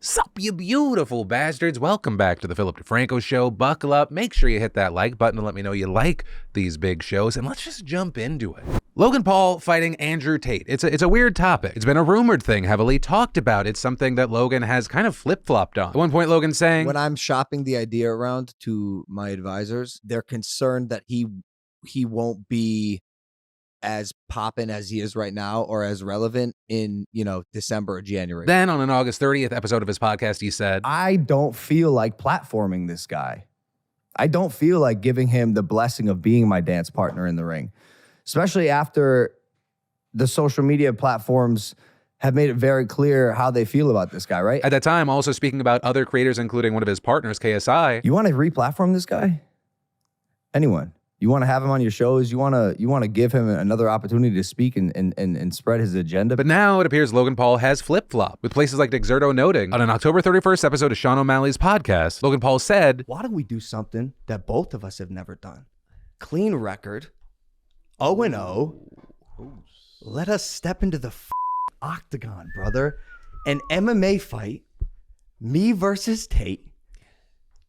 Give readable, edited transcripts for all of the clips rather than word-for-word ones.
Sup, you beautiful bastards. Welcome back to the Philip DeFranco Show. Buckle up. Make sure you hit that like button to let me know you like these big shows, and let's just jump into it. Logan Paul fighting Andrew Tate. It's a weird topic. It's been a rumored thing, heavily talked about. It's something that Logan has kind of flip-flopped on. At one point, Logan saying, when I'm shopping the idea around to my advisors, they're concerned that he won't be as poppin' as he is right now or as relevant in, December or January. Then on an August 30th episode of his podcast, he said, I don't feel like platforming this guy. I don't feel like giving him the blessing of being my dance partner in the ring, especially after the social media platforms have made it very clear how they feel about this guy, right? At that time, also speaking about other creators, including one of his partners, KSI. You want to re-platform this guy? Anyone? You want to have him on your shows? You want to give him another opportunity to speak and spread his agenda? But now it appears Logan Paul has flip-flopped, with places like Dexerto noting on an October 31st episode of Sean O'Malley's podcast, Logan Paul said, why don't we do something that both of us have never done? Clean record, 0-0. Let us step into the octagon, brother. An MMA fight, me versus Tate,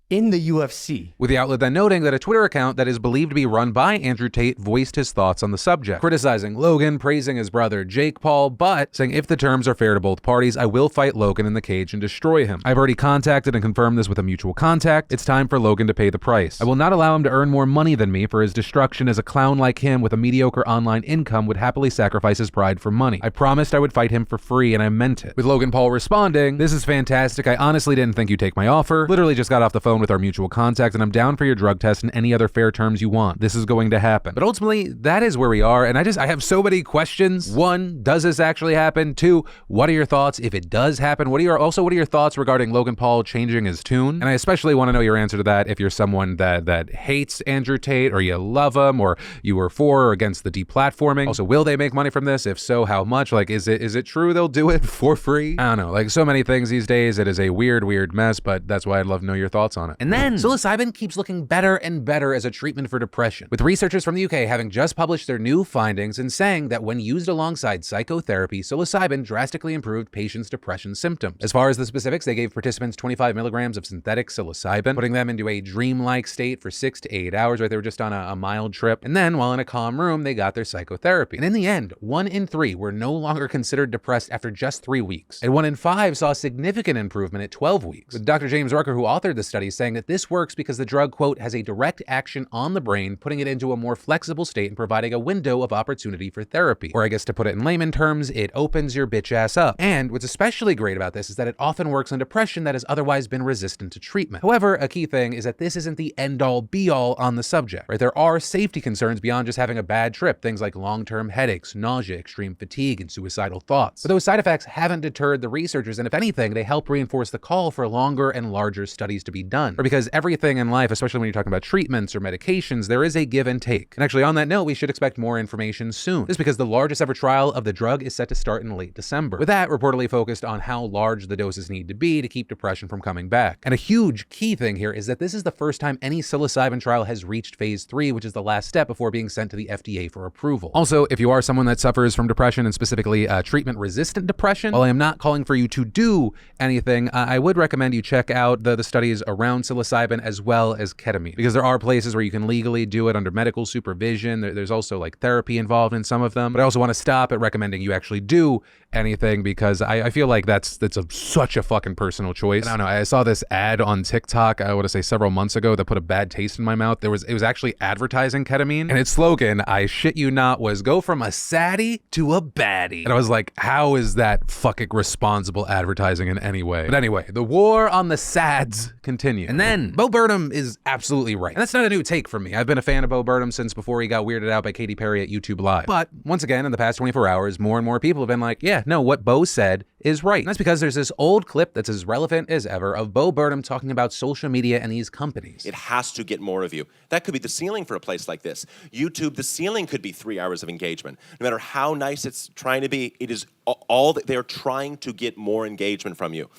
in the UFC. With the outlet then noting that a Twitter account that is believed to be run by Andrew Tate voiced his thoughts on the subject, criticizing Logan, praising his brother Jake Paul, but saying if the terms are fair to both parties, I will fight Logan in the cage and destroy him. I've already contacted and confirmed this with a mutual contact. It's time for Logan to pay the price. I will not allow him to earn more money than me for his destruction, as a clown like him with a mediocre online income would happily sacrifice his pride for money. I promised I would fight him for free, and I meant it. With Logan Paul responding, this is fantastic. I honestly didn't think you'd take my offer. Literally just got off the phone with our mutual contact, and I'm down for your drug test and any other fair terms you want. This is going to happen. But ultimately, that is where we are, and I have so many questions. One, does this actually happen? Two, what are your thoughts if it does happen? What are your thoughts regarding Logan Paul changing his tune? And I especially want to know your answer to that if you're someone that hates Andrew Tate, or you love him, or you were for or against the deplatforming. Also, will they make money from this? If so, how much? Like, is it true they'll do it for free? I don't know. Like, so many things these days, it is a weird mess, but that's why I'd love to know your thoughts on it. And then psilocybin keeps looking better and better as a treatment for depression, with researchers from the UK having just published their new findings and saying that when used alongside psychotherapy, psilocybin drastically improved patients' depression symptoms. As far as the specifics, they gave participants 25 milligrams of synthetic psilocybin, putting them into a dreamlike state for 6 to 8 hours, right? They were just on a mild trip. And then, while in a calm room, they got their psychotherapy. And in the end, 1 in 3 were no longer considered depressed after just 3 weeks. And 1 in 5 saw significant improvement at 12 weeks. With Dr. James Rucker, who authored the study, saying that this works because the drug, quote, has a direct action on the brain, putting it into a more flexible state and providing a window of opportunity for therapy. Or I guess to put it in layman terms, it opens your bitch ass up. And what's especially great about this is that it often works on depression that has otherwise been resistant to treatment. However, a key thing is that this isn't the end-all be-all on the subject, right? There are safety concerns beyond just having a bad trip, things like long-term headaches, nausea, extreme fatigue, and suicidal thoughts. But those side effects haven't deterred the researchers, and if anything, they help reinforce the call for longer and larger studies to be done. Or because everything in life, especially when you're talking about treatments or medications, there is a give and take. And actually, on that note, we should expect more information soon. This is because the largest ever trial of the drug is set to start in late December, with that reportedly focused on how large the doses need to be to keep depression from coming back. And a huge key thing here is that this is the first time any psilocybin trial has reached phase 3, which is the last step before being sent to the FDA for approval. Also, if you are someone that suffers from depression, and specifically treatment-resistant depression, while I am not calling for you to do anything, I would recommend you check out the studies around psilocybin as well as ketamine, because there are places where you can legally do it under medical supervision. There's also like therapy involved in some of them, but I also want to stop at recommending you actually do anything, because I feel like that's such a fucking personal choice. And I don't know, I saw this ad on TikTok, I want to say several months ago, that put a bad taste in my mouth. It was actually advertising ketamine, and its slogan, I shit you not, was go from a saddie to a baddie. And I was like, how is that fucking responsible advertising in any way? But anyway, the war on the sads continue. And then Bo Burnham is absolutely right. And that's not a new take from me. I've been a fan of Bo Burnham since before he got weirded out by Katy Perry at YouTube Live. But once again, in the past 24 hours, more and more people have been like, yeah, no, what Bo said is right. And that's because there's this old clip that's as relevant as ever of Bo Burnham talking about social media and these companies. It has to get more of you. That could be the ceiling for a place like this. YouTube, the ceiling could be 3 hours of engagement. No matter how nice it's trying to be, it is all that they're trying to get more engagement from you.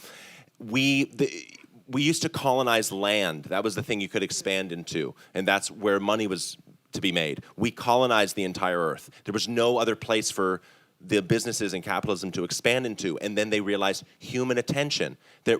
We used to colonize land. That was the thing you could expand into, and that's where money was to be made. We colonized the entire earth. There was no other place for the businesses and capitalism to expand into, and then they realize human attention. That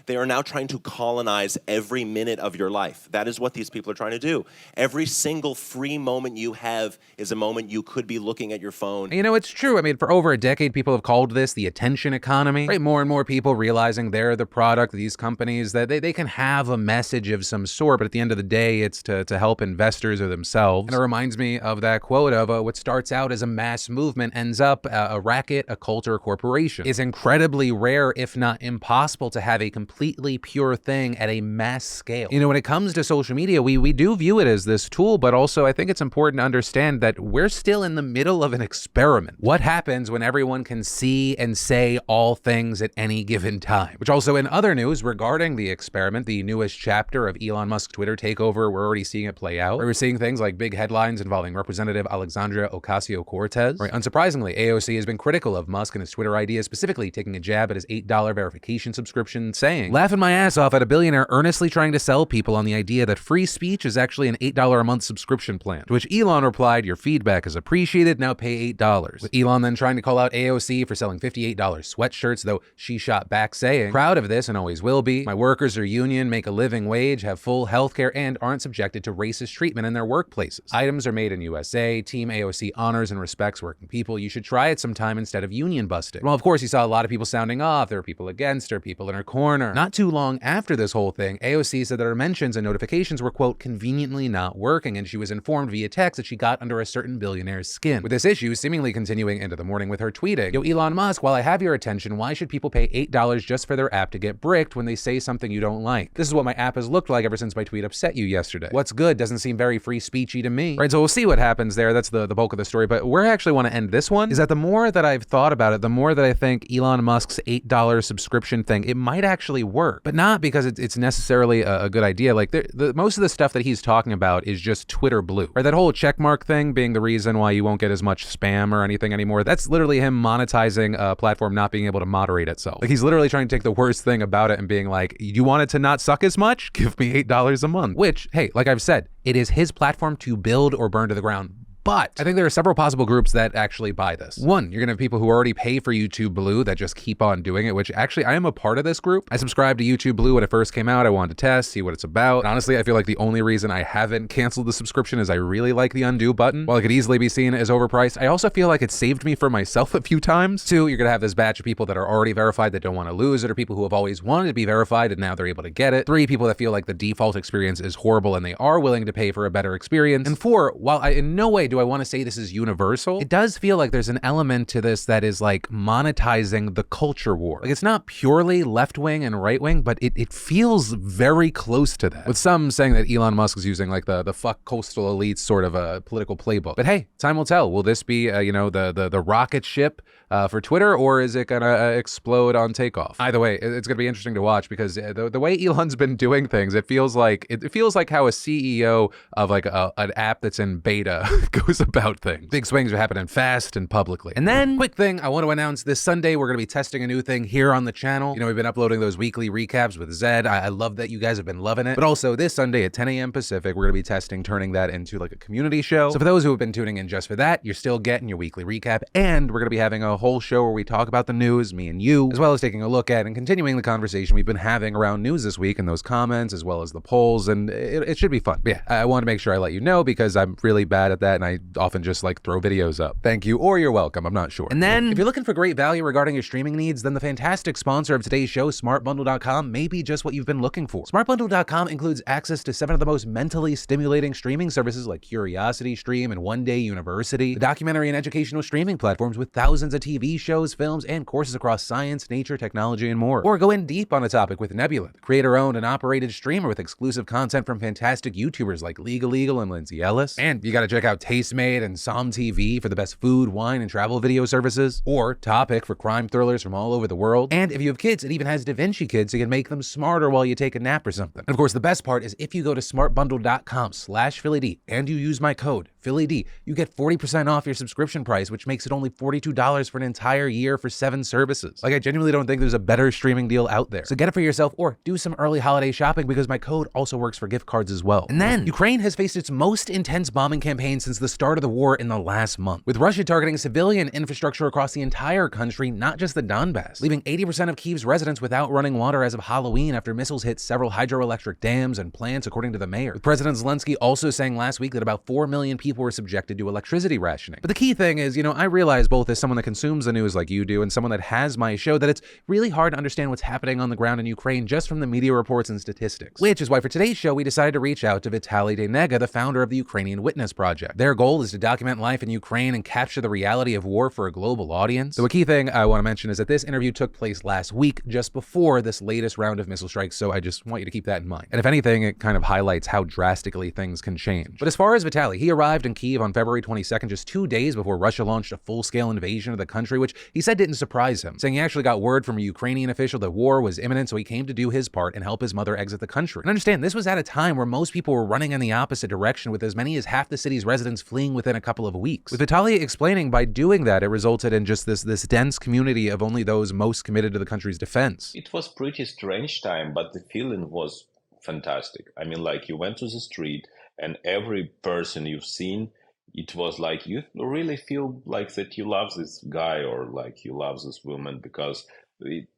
they are now trying to colonize every minute of your life. That is what these people are trying to do. Every single free moment you have is a moment you could be looking at your phone. You know, it's true. I mean, for over a decade, people have called this the attention economy, right? More and more people realizing they're the product of these companies, that they can have a message of some sort, but at the end of the day, it's to help investors or themselves. And it reminds me of that quote of what starts out as a mass movement ends up a racket, a cult, or a corporation. It's incredibly rare, if not impossible, to have a completely pure thing at a mass scale. You know, when it comes to social media, we do view it as this tool, but also I think it's important to understand that we're still in the middle of an experiment. What happens when everyone can see and say all things at any given time? Which also, in other news regarding the experiment, the newest chapter of Elon Musk's Twitter takeover, we're already seeing it play out. We're seeing things like big headlines involving Representative Alexandria Ocasio-Cortez. Right? Unsurprisingly, AOC has been critical of Musk and his Twitter ideas, specifically taking a jab at his $8 verification subscription, saying, "Laughing my ass off at a billionaire earnestly trying to sell people on the idea that free speech is actually an $8 a month subscription plan." To which Elon replied, "Your feedback is appreciated, now pay $8. With Elon then trying to call out AOC for selling $58 sweatshirts, though she shot back saying, "Proud of this and always will be. My workers are union, make a living wage, have full health care, and aren't subjected to racist treatment in their workplaces. Items are made in USA. Team AOC honors and respects working people. You should try it sometime instead of union busting." Well, of course, you saw a lot of people sounding off. There were people against her, people in her corner. Not too long after this whole thing, AOC said that her mentions and notifications were, quote, conveniently not working, and she was informed via text that she got under a certain billionaire's skin. With this issue seemingly continuing into the morning with her tweeting, "Yo, Elon Musk, while I have your attention, why should people pay $8 just for their app to get bricked when they say something you don't like? This is what my app has looked like ever since my tweet upset you yesterday. What's good doesn't seem very free speechy to me." Right, so we'll see what happens there. That's the bulk of the story. But where I actually want to end this one is that the more that I've thought about it, the more that I think Elon Musk's $8 subscription thing, it might actually work. But not because it's necessarily a good idea. Like, most of the stuff that he's talking about is just Twitter blue. Right, that whole checkmark thing being the reason why you won't get as much spam or anything anymore. That's literally him monetizing a platform not being able to moderate itself. Like, he's literally trying to take the worst thing about it and being like, you want it to not suck as much? Give me $8 a month. Which, hey, like I've said, it is his platform to build or burn to the ground. But I think there are several possible groups that actually buy this. One, you're gonna have people who already pay for YouTube Blue that just keep on doing it, which actually I am a part of this group. I subscribed to YouTube Blue when it first came out. I wanted to test, see what it's about. And honestly, I feel like the only reason I haven't canceled the subscription is I really like the undo button. While it could easily be seen as overpriced, I also feel like it saved me for myself a few times. Two, you're gonna have this batch of people that are already verified that don't want to lose it, or people who have always wanted to be verified and now they're able to get it. Three, people that feel like the default experience is horrible and they are willing to pay for a better experience. And four, while in no way do I want to say this is universal, it does feel like there's an element to this that is like monetizing the culture war. Like, it's not purely left-wing and right-wing, but it feels very close to that. With some saying that Elon Musk is using like the fuck coastal elites sort of a political playbook. But hey, time will tell. Will this be the rocket ship for Twitter, or is it gonna explode on takeoff? Either way, it's gonna be interesting to watch, because the way Elon's been doing things, it feels like how a CEO of like an app that's in beta goes about things. Big swings are happening fast and publicly. And then, quick thing, I want to announce this Sunday, we're going to be testing a new thing here on the channel. You know, we've been uploading those weekly recaps with Zed. I love that you guys have been loving it. But also this Sunday at 10 a.m. Pacific, we're going to be testing turning that into like a community show. So for those who have been tuning in just for that, you're still getting your weekly recap. And we're going to be having a whole show where we talk about the news, me and you, as well as taking a look at and continuing the conversation we've been having around news this week and those comments, as well as the polls. And it should be fun. But yeah, I want to make sure I let you know, because I'm really bad at that and I often just like throw videos up. Thank you, or you're welcome, I'm not sure. And then, if you're looking for great value regarding your streaming needs, then the fantastic sponsor of today's show, SmartBundle.com, may be just what you've been looking for. SmartBundle.com includes access to 7 of the most mentally stimulating streaming services like Curiosity Stream and One Day University, the documentary and educational streaming platforms with thousands of TV shows, films, and courses across science, nature, technology, and more. Or go in deep on a topic with Nebula, the creator-owned and operated streamer with exclusive content from fantastic YouTubers like Legal Eagle and Lindsay Ellis. And you gotta check out Tastemade and Som TV for the best food, wine, and travel video services, or Topic for crime thrillers from all over the world. And if you have kids, it even has DaVinci Kids, so you can make them smarter while you take a nap or something. And of course, the best part is if you go to smartbundle.com/PhillyD and you use my code PhillyD, you get 40% off your subscription price, which makes it only $42 for for an entire year for 7 services. Like, I genuinely don't think there's a better streaming deal out there. So get it for yourself or do some early holiday shopping because my code also works for gift cards as well. And then, Ukraine has faced its most intense bombing campaign since the start of the war in the last month, with Russia targeting civilian infrastructure across the entire country, not just the Donbass, leaving 80% of Kyiv's residents without running water as of Halloween after missiles hit several hydroelectric dams and plants, according to the mayor. With President Zelensky also saying last week that about 4 million people were subjected to electricity rationing. But the key thing is, I realize both as someone that consumes the news like you do and someone that has my show that it's really hard to understand what's happening on the ground in Ukraine just from the media reports and statistics. Which is why for today's show, we decided to reach out to Vitaly Denega, the founder of the Ukrainian Witness Project. Their goal is to document life in Ukraine and capture the reality of war for a global audience. So a key thing I want to mention is that this interview took place last week, just before this latest round of missile strikes, so I just want you to keep that in mind. And if anything, it kind of highlights how drastically things can change. But as far as Vitaly, he arrived in Kyiv on February 22nd, just 2 days before Russia launched a full-scale invasion of the country, which he said didn't surprise him, saying he actually got word from a Ukrainian official that war was imminent, so he came to do his part and help his mother exit the country. And understand, this was at a time where most people were running in the opposite direction, with as many as half the city's residents fleeing within a couple of weeks. With Vitaly explaining by doing that, it resulted in just this dense community of only those most committed to the country's defense. It was pretty strange time, but the feeling was fantastic. I mean, like, you went to the street and every person you've seen, it was like you really feel like that you love this guy or like you love this woman, because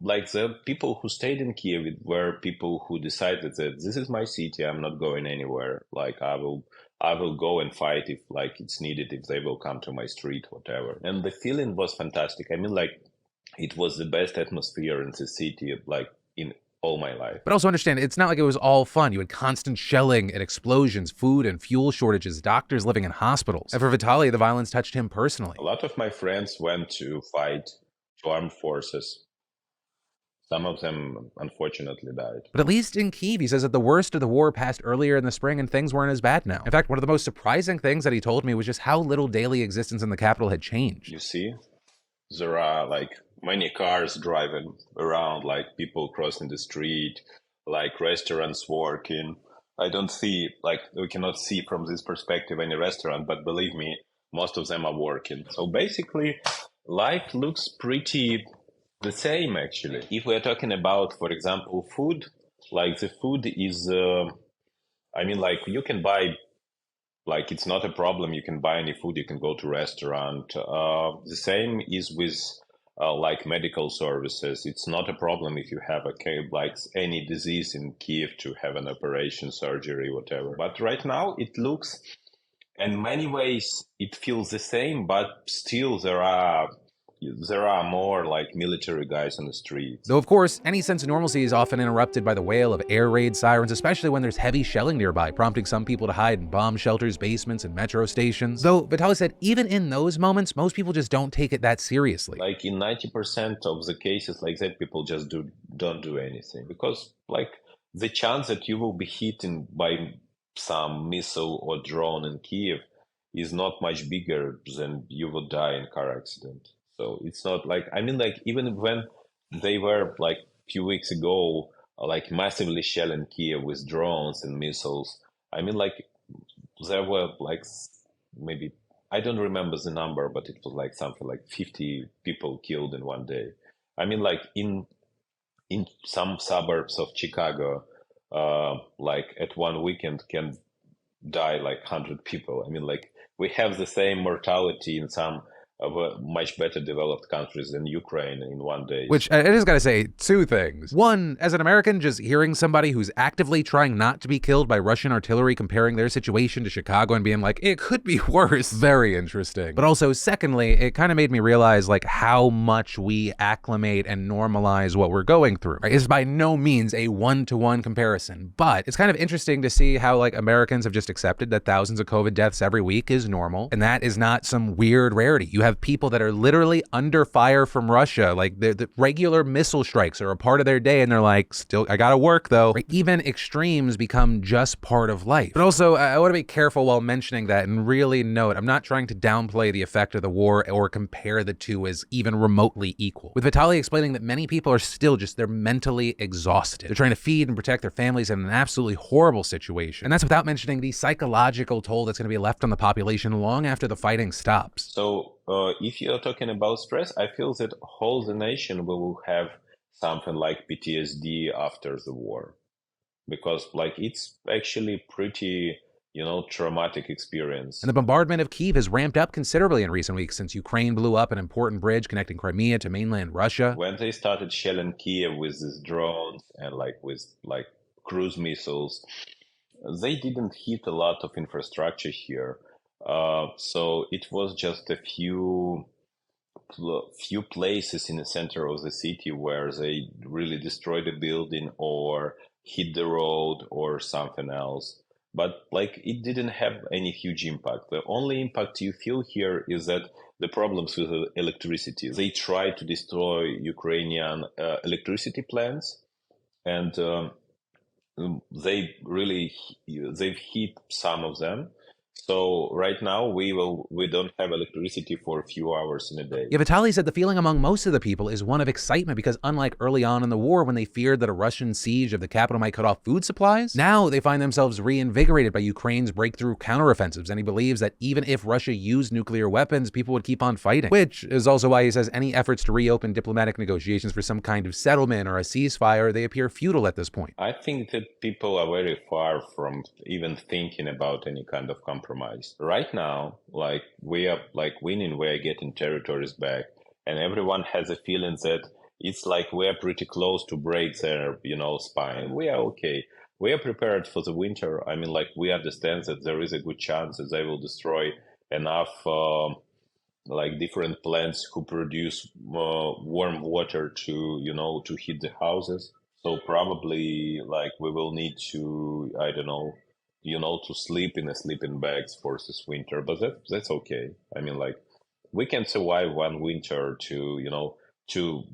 like the people who stayed in Kyiv were people who decided that this is my city, I'm not going anywhere. Like, I will go and fight if like it's needed, if they will come to my street, whatever. And the feeling was fantastic. I mean, like, it was the best atmosphere in the city, like, in all my life. But also understand, it's not like it was all fun. You had constant shelling and explosions, food and fuel shortages, doctors living in hospitals. And for Vitaly, the violence touched him personally. A lot of my friends went to fight to armed forces. Some of them, unfortunately, died. But at least in Kyiv, he says that the worst of the war passed earlier in the spring and things weren't as bad now. In fact, one of the most surprising things that he told me was just how little daily existence in the capital had changed. You see, there are like many cars driving around, like people crossing the street, like restaurants working. I don't see, like, we cannot see from this perspective any restaurant, but believe me, most of them are working. So basically, life looks pretty the same, actually. If we're talking about, for example, food, like the food is, I mean, like, you can buy, like, it's not a problem. You can buy any food. You can go to restaurant. The same is with like medical services. It's not a problem if you have like any disease in Kyiv to have an operation, surgery, whatever. But right now it looks, in many ways, it feels the same, but still there are more like military guys on the streets. Though, of course, any sense of normalcy is often interrupted by the wail of air raid sirens, especially when there's heavy shelling nearby, prompting some people to hide in bomb shelters, basements, and metro stations. Though, Vitaly said even in those moments, most people just don't take it that seriously. Like in 90% of the cases like that, people just don't do anything. Because like the chance that you will be hit by some missile or drone in Kyiv is not much bigger than you would die in a car accident. So it's not like, I mean, like, even when they were like a few weeks ago, like massively shelling Kyiv with drones and missiles, I mean, like, there were like maybe, I don't remember the number, but it was like something like 50 people killed in one day. I mean, like in some suburbs of Chicago, like at one weekend can die like 100 people. I mean, like, we have the same mortality in some of much better developed countries than Ukraine in one day. Which, I just gotta say, 2 things. One, as an American, just hearing somebody who's actively trying not to be killed by Russian artillery comparing their situation to Chicago and being like, it could be worse, very interesting. But also, secondly, it kind of made me realize like how much we acclimate and normalize what we're going through. Right? It's by no means a one-to-one comparison, but it's kind of interesting to see how like Americans have just accepted that thousands of COVID deaths every week is normal, and that is not some weird rarity. You have people that are literally under fire from Russia, like the regular missile strikes are a part of their day, and they're like, still, I gotta work though. Right? Even extremes become just part of life. But also, I want to be careful while mentioning that and really note, I'm not trying to downplay the effect of the war or compare the two as even remotely equal. With Vitaly explaining that many people are still just, they're mentally exhausted. They're trying to feed and protect their families in an absolutely horrible situation. And that's without mentioning the psychological toll that's going to be left on the population long after the fighting stops. So if you're talking about stress, I feel that whole the nation will have something like PTSD after the war, because like it's actually pretty, traumatic experience. And the bombardment of Kyiv has ramped up considerably in recent weeks since Ukraine blew up an important bridge connecting Crimea to mainland Russia. When they started shelling Kiev with these drones and with cruise missiles, they didn't hit a lot of infrastructure here. So it was just a few places in the center of the city where they really destroyed a building or hit the road or something else. But it didn't have any huge impact. The only impact you feel here is that the problems with electricity. They try to destroy Ukrainian electricity plants, and they've hit some of them. So right now we don't have electricity for a few hours in a day. Yeah, Vitaly said the feeling among most of the people is one of excitement because unlike early on in the war when they feared that a Russian siege of the capital might cut off food supplies, now they find themselves reinvigorated by Ukraine's breakthrough counteroffensives, and he believes that even if Russia used nuclear weapons, people would keep on fighting, which is also why he says any efforts to reopen diplomatic negotiations for some kind of settlement or a ceasefire, they appear futile at this point. I think that people are very far from even thinking about any kind of compromise. Right now, we are winning, we are getting territories back, and everyone has a feeling that it's we are pretty close to break their, spine. We are okay. We are prepared for the winter. I mean, we understand that there is a good chance that they will destroy enough, different plants who produce warm water to, to heat the houses. So probably, we will need to, I don't know, to sleep in a sleeping bags for this winter, but that's okay. I mean, we can survive one winter to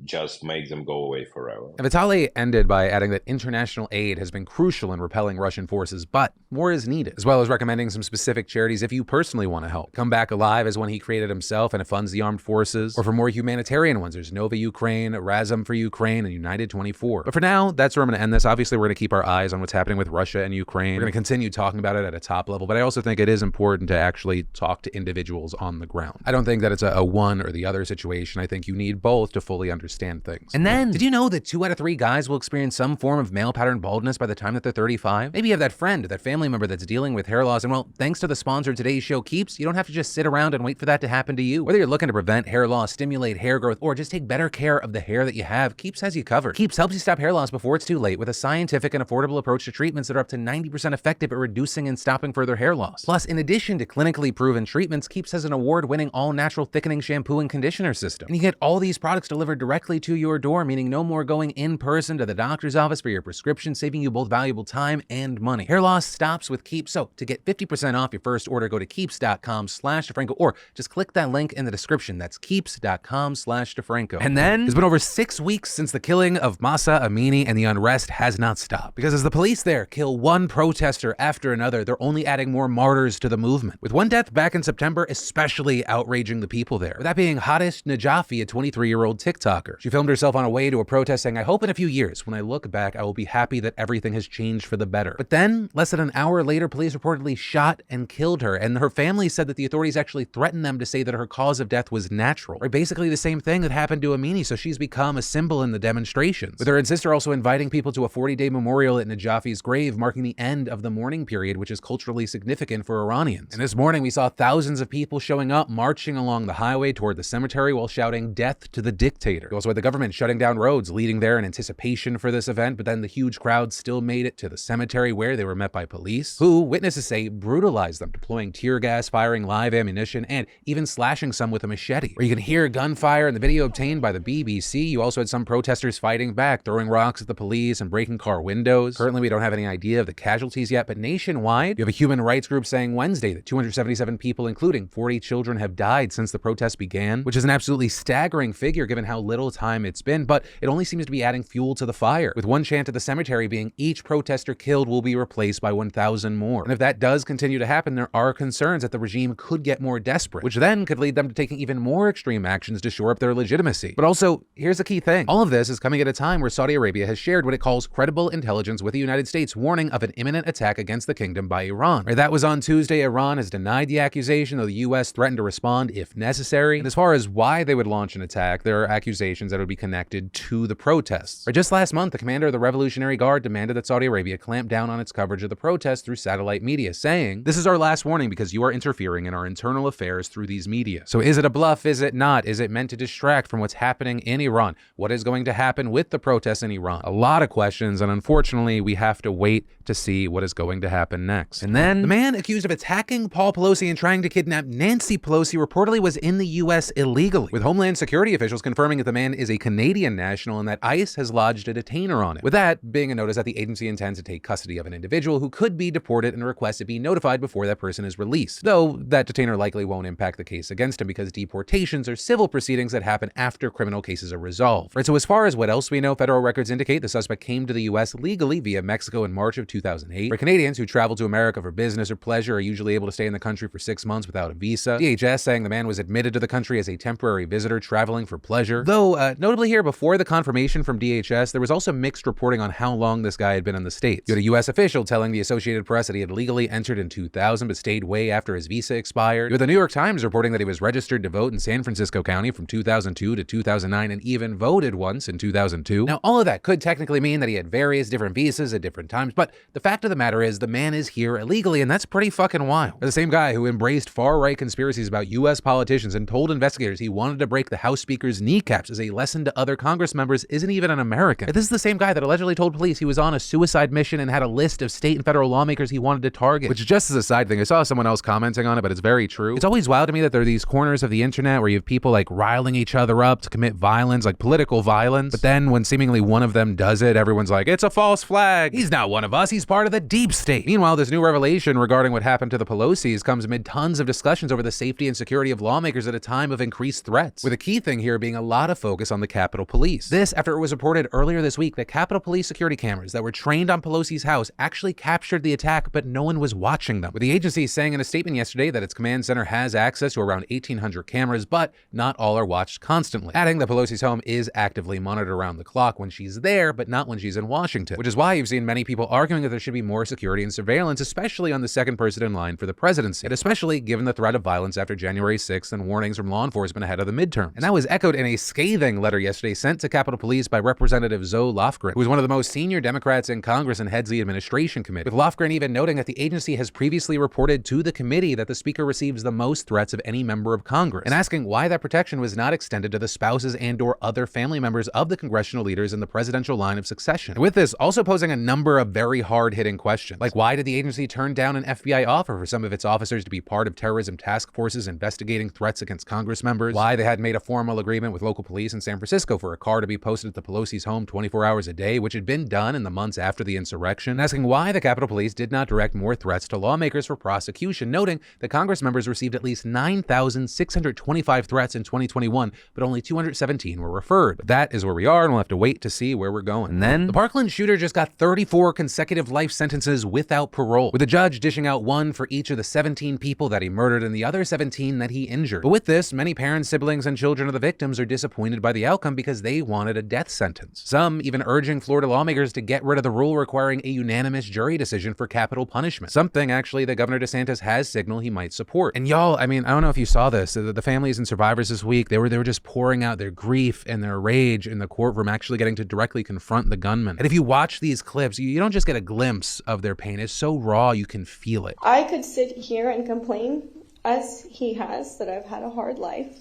just make them go away forever. And Vitaly ended by adding that international aid has been crucial in repelling Russian forces, but more is needed, as well as recommending some specific charities if you personally want to help. Come Back Alive is one he created himself and it funds the armed forces. Or for more humanitarian ones, there's Nova Ukraine, Razum for Ukraine, and United 24. But for now, that's where I'm going to end this. Obviously, we're going to keep our eyes on what's happening with Russia and Ukraine. We're going to continue talking about it at a top level, but I also think it is important to actually talk to individuals on the ground. I don't think that it's a one or the other situation. I think you need both to fully understand things. And then, did you know that 2 out of 3 guys will experience some form of male pattern baldness by the time that they're 35? Maybe you have that friend or that family member that's dealing with hair loss, and well, thanks to the sponsor of today's show, Keeps, you don't have to just sit around and wait for that to happen to you. Whether you're looking to prevent hair loss, stimulate hair growth, or just take better care of the hair that you have, Keeps has you covered. Keeps helps you stop hair loss before it's too late with a scientific and affordable approach to treatments that are up to 90% effective at reducing and stopping further hair loss. Plus, in addition to clinically proven treatments, Keeps has an award-winning all-natural thickening shampoo and conditioner system. And you get all these products delivered directly to your door, meaning no more going in person to the doctor's office for your prescription, saving you both valuable time and money. Hair loss stops with Keeps. So to get 50% off your first order, go to keeps.com/DeFranco, or just click that link in the description. That's keeps.com/DeFranco. And then it's been over 6 weeks since the killing of Mahsa Amini, and the unrest has not stopped. Because as the police there kill one protester after another, they're only adding more martyrs to the movement. With one death back in September especially outraging the people there. With that being Hadish Najafi, a 23-year-old TikToker. She filmed herself on a way to a protest saying, "I hope in a few years, when I look back, I will be happy that everything has changed for the better." But then, less than an hour later, police reportedly shot and killed her, and her family said that the authorities actually threatened them to say that her cause of death was natural. Or basically the same thing that happened to Amini, so she's become a symbol in the demonstrations. With her and sister also inviting people to a 40-day memorial at Najafi's grave, marking the end of the mourning period, which is culturally significant for Iranians. And this morning, we saw thousands of people showing up, marching along the highway toward the cemetery while shouting, "Death to the dictator." We also had the government shutting down roads leading there in anticipation for this event, but then the huge crowd still made it to the cemetery where they were met by police, who, witnesses say, brutalized them, deploying tear gas, firing live ammunition, and even slashing some with a machete. Where you can hear gunfire in the video obtained by the BBC. You also had some protesters fighting back, throwing rocks at the police and breaking car windows. Currently, we don't have any idea of the casualties yet, but nationwide, you have a human rights group saying Wednesday that 277 people, including 40 children, have died since the protests began, which is an absolutely staggering figure given given how little time it's been, but it only seems to be adding fuel to the fire, with one chant at the cemetery being each protester killed will be replaced by 1,000 more. And if that does continue to happen, there are concerns that the regime could get more desperate, which then could lead them to taking even more extreme actions to shore up their legitimacy. But also, here's the key thing. All of this is coming at a time where Saudi Arabia has shared what it calls credible intelligence with the United States, warning of an imminent attack against the kingdom by Iran. Right, that was on Tuesday. Iran has denied the accusation, though the U.S. threatened to respond if necessary. And as far as why they would launch an attack, there are accusations that would be connected to the protests. Right, just last month, the commander of the Revolutionary Guard demanded that Saudi Arabia clamp down on its coverage of the protests through satellite media, saying, "This is our last warning because you are interfering in our internal affairs through these media." So is it a bluff? Is it not? Is it meant to distract from what's happening in Iran? What is going to happen with the protests in Iran? A lot of questions, and unfortunately, we have to wait to see what is going to happen next. And then, the man accused of attacking Paul Pelosi and trying to kidnap Nancy Pelosi reportedly was in the U.S. illegally, with Homeland Security officials confirming that the man is a Canadian national and that ICE has lodged a detainer on it. With that being a notice that the agency intends to take custody of an individual who could be deported and request to be notified before that person is released. Though that detainer likely won't impact the case against him because deportations are civil proceedings that happen after criminal cases are resolved. Right, so as far as what else we know, federal records indicate the suspect came to the U.S. legally via Mexico in March of 2008. For Canadians who travel to America for business or pleasure are usually able to stay in the country for 6 months without a visa. DHS saying the man was admitted to the country as a temporary visitor traveling for pleasure. Though, notably here, before the confirmation from DHS, there was also mixed reporting on how long this guy had been in the States. You had a U.S. official telling the Associated Press that he had legally entered in 2000 but stayed way after his visa expired. You had the New York Times reporting that he was registered to vote in San Francisco County from 2002 to 2009 and even voted once in 2002. Now, all of that could technically mean that he had various different visas at different times, but the fact of the matter is the man is here illegally, and that's pretty fucking wild. The same guy who embraced far-right conspiracies about U.S. politicians and told investigators he wanted to break the House Speaker's kneecaps as a lesson to other Congress members isn't even an American. This is the same guy that allegedly told police he was on a suicide mission and had a list of state and federal lawmakers he wanted to target. Which, just as a side thing, I saw someone else commenting on it, but it's very true. It's always wild to me that there are these corners of the internet where you have people like riling each other up to commit violence, like political violence, but then when seemingly one of them does it, everyone's like, it's a false flag. He's not one of us. He's part of the deep state. Meanwhile, this new revelation regarding what happened to the Pelosi's comes amid tons of discussions over the safety and security of lawmakers at a time of increased threats, with a key thing here being a lot of focus on the Capitol Police. This after it was reported earlier this week that Capitol Police security cameras that were trained on Pelosi's house actually captured the attack, but no one was watching them, with the agency saying in a statement yesterday that its command center has access to around 1,800 cameras, but not all are watched constantly, adding that Pelosi's home is actively monitored around the clock when she's there, but not when she's in Washington, which is why you've seen many people arguing that there should be more security and surveillance, especially on the second person in line for the presidency, and especially given the threat of violence after January 6th and warnings from law enforcement ahead of the midterms. And that was echoed in a scathing letter yesterday sent to Capitol Police by Representative Zoe Lofgren, who is one of the most senior Democrats in Congress and heads the administration committee, with Lofgren even noting that the agency has previously reported to the committee that the speaker receives the most threats of any member of Congress, and asking why that protection was not extended to the spouses and or other family members of the congressional leaders in the presidential line of succession. And with this, also posing a number of very hard-hitting questions, like why did the agency turn down an FBI offer for some of its officers to be part of terrorism task forces investigating threats against Congress members, why they had made a formal agreement with local police in San Francisco for a car to be posted at the Pelosi's home 24 hours a day, which had been done in the months after the insurrection, asking why the Capitol Police did not direct more threats to lawmakers for prosecution, noting that Congress members received at least 9,625 threats in 2021, but only 217 were referred. But that is where we are, and we'll have to wait to see where we're going. And then, the Parkland shooter just got 34 consecutive life sentences without parole, with the judge dishing out one for each of the 17 people that he murdered and the other 17 that he injured. But with this, many parents, siblings, and children of the victims are disappointed by the outcome because they wanted a death sentence. Some even urging Florida lawmakers to get rid of the rule requiring a unanimous jury decision for capital punishment, something actually that Governor DeSantis has signaled he might support. And y'all, I mean, I don't know if you saw this, the families and survivors this week, they were just pouring out their grief and their rage in the courtroom, actually getting to directly confront the gunman. And if you watch these clips, you don't just get a glimpse of their pain. It's so raw, you can feel it. I could sit here and complain, as he has, that I've had a hard life.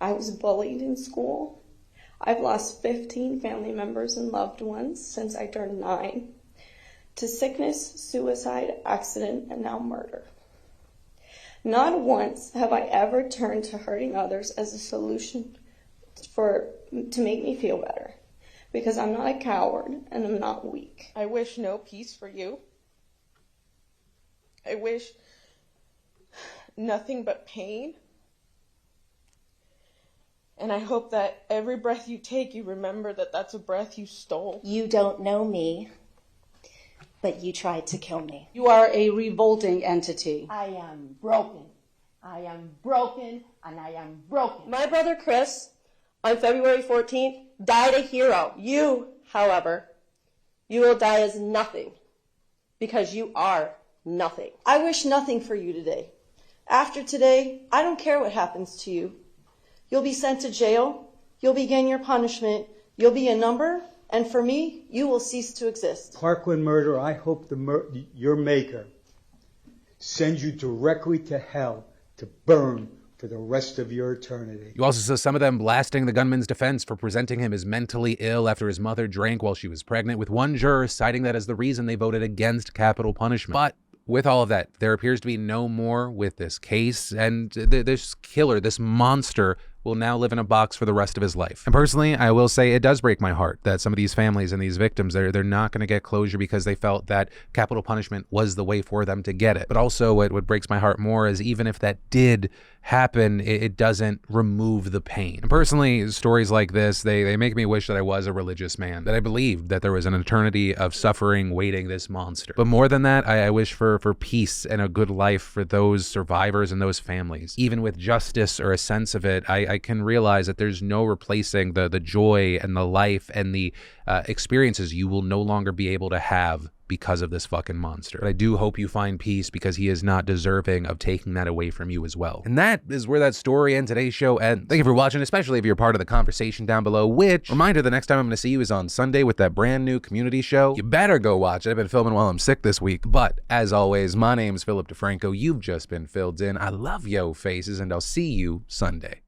I was bullied in school. I've lost 15 family members and loved ones since I turned 9 to sickness, suicide, accident, and now murder. Not once have I ever turned to hurting others as a solution to make me feel better, because I'm not a coward and I'm not weak. I wish no peace for you. I wish nothing but pain. And I hope that every breath you take, you remember that that's a breath you stole. You don't know me, but you tried to kill me. You are a revolting entity. I am broken. I am broken, and I am broken. My brother Chris, on February 14th, died a hero. You, however, you will die as nothing because you are nothing. I wish nothing for you today. After today, I don't care what happens to you. You'll be sent to jail. You'll begin your punishment. You'll be a number. And for me, you will cease to exist. Parkland murder, I hope your maker sends you directly to hell to burn for the rest of your eternity. You also saw some of them blasting the gunman's defense for presenting him as mentally ill after his mother drank while she was pregnant, with one juror citing that as the reason they voted against capital punishment. But with all of that, there appears to be no more with this case, and this killer, this monster, will now live in a box for the rest of his life. And personally, I will say it does break my heart that some of these families and these victims, they're not going to get closure because they felt that capital punishment was the way for them to get it. But also what breaks my heart more is even if that did happen, it doesn't remove the pain. And personally, stories like this, they make me wish that I was a religious man, that I believed that there was an eternity of suffering waiting this monster. But more than that, I wish for peace and a good life for those survivors and those families. Even with justice or a sense of it, I can realize that there's no replacing the joy and the life and the experiences you will no longer be able to have because of this fucking monster. But I do hope you find peace because he is not deserving of taking that away from you as well. And that is where that story and today's show ends. Thank you for watching, especially if you're part of the conversation down below, which, reminder, the next time I'm going to see you is on Sunday with that brand new community show. You better go watch it. I've been filming while I'm sick this week. But as always, my name's Philip DeFranco. You've just been filled in. I love yo faces, and I'll see you Sunday.